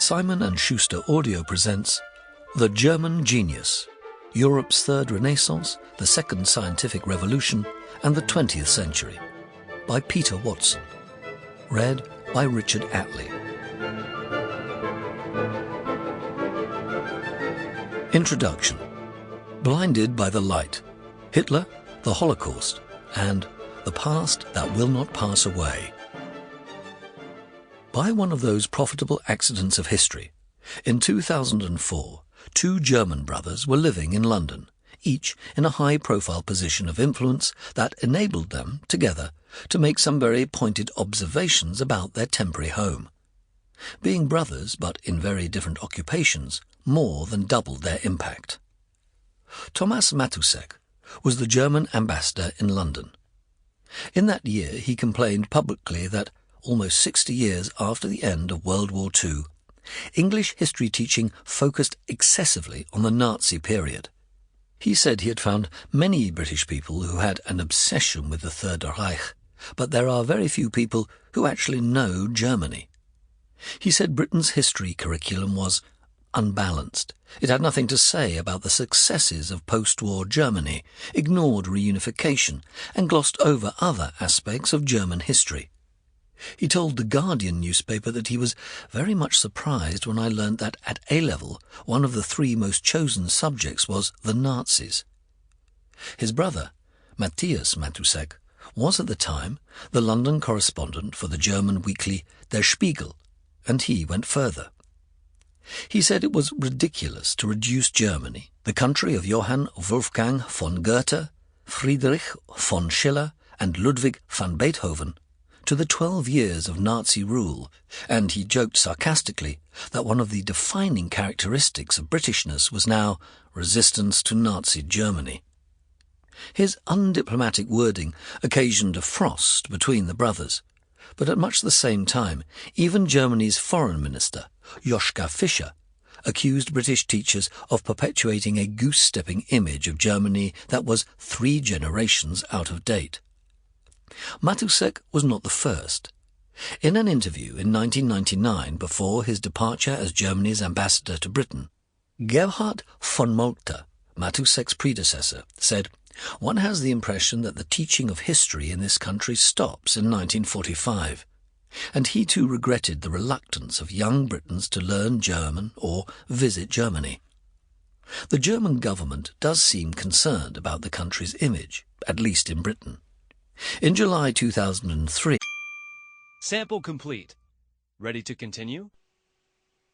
Simon & Schuster Audio presents The German Genius, Europe's Third Renaissance, the Second Scientific Revolution, and the 20th Century, by Peter Watson. Read by Richard Attlee. Introduction. Blinded by the Light, Hitler, the Holocaust, and the Past That Will Not Pass Away. By one of those profitable accidents of history, in 2004, two German brothers were living in London, each in a high-profile position of influence that enabled them, together, to make some very pointed observations about their temporary home. Being brothers, but in very different occupations, more than doubled their impact. Thomas Matusek was the German ambassador in London. In that year he complained publicly that, almost 60 years after the end of World War II, English history teaching focused excessively on the Nazi period. He said he had found many British people who had an obsession with the Third Reich, but there are very few people who actually know Germany. He said Britain's history curriculum was unbalanced. It had nothing to say about the successes of post-war Germany, ignored reunification, and glossed over other aspects of German history. He told the Guardian newspaper that he was very much surprised when I learnt that at A-level one of the three most chosen subjects was the Nazis. His brother, Matthias Matusek, was at the time the London correspondent for the German weekly Der Spiegel, and he went further. He said it was ridiculous to reduce Germany, the country of Johann Wolfgang von Goethe, Friedrich von Schiller, and Ludwig van Beethoven, to the 12 years of Nazi rule, and he joked sarcastically that one of the defining characteristics of Britishness was now resistance to Nazi Germany. His undiplomatic wording occasioned a frost between the brothers, but at much the same time, even Germany's foreign minister, Joschka Fischer, accused British teachers of perpetuating a goose-stepping image of Germany that was 3 generations out of date. Matusek was not the first. In an interview in 1999 before his departure as Germany's ambassador to Britain, Gerhard von Moltke, Matusek's predecessor, said, "One has the impression that the teaching of history in this country stops in 1945, and he too regretted the reluctance of young Britons to learn German or visit Germany. The German government does seem concerned about the country's image, at least in Britain." In July 2003, Sample complete. Ready to continue?